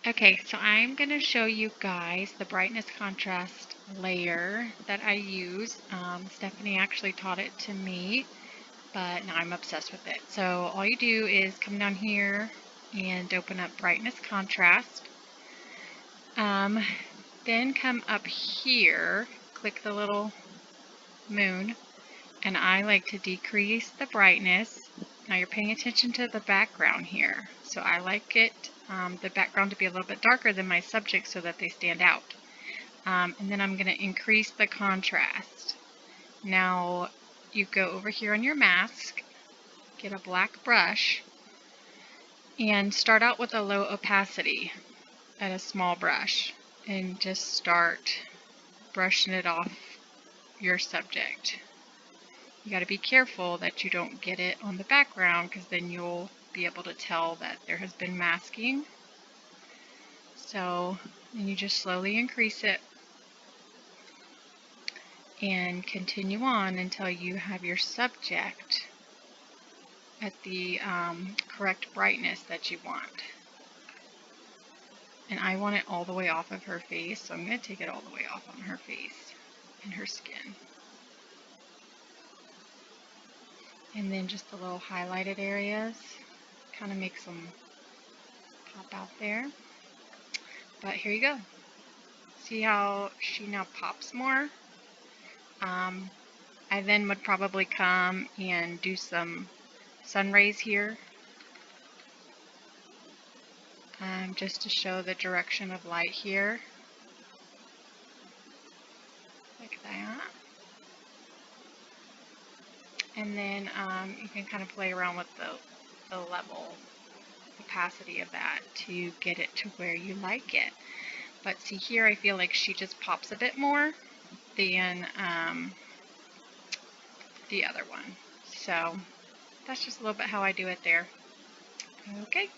Okay, so I'm going to show you guys the brightness contrast layer that I use. Stephanie actually taught it to me, but now I'm obsessed with it. So all you do is come down here and open up brightness contrast. Then come up here, click the little moon, and I like to decrease the brightness. Now you're paying attention to the background here. So I like it, the background to be a little bit darker than my subject so that they stand out. And then I'm going to increase the contrast. Now you go over here on your mask, get a black brush, and start out with a low opacity at a small brush. And just start brushing it off your subject. You got to be careful that you don't get it on the background, because then you'll be able to tell that there has been masking. So then you just slowly increase it and continue on until you have your subject at the correct brightness that you want. And I want it all the way off of her face, so I'm going to take it all the way off on her face and her skin. And then just the little highlighted areas, kind of makes them pop out there. But here you go. See how she now pops more? I then would probably come and do some sun rays here, just to show the direction of light here, like that. And then you can kind of play around with the level opacity of that to get it to where you like it. But see here, I feel like she just pops a bit more than the other one. So that's just a little bit how I do it there. Okay.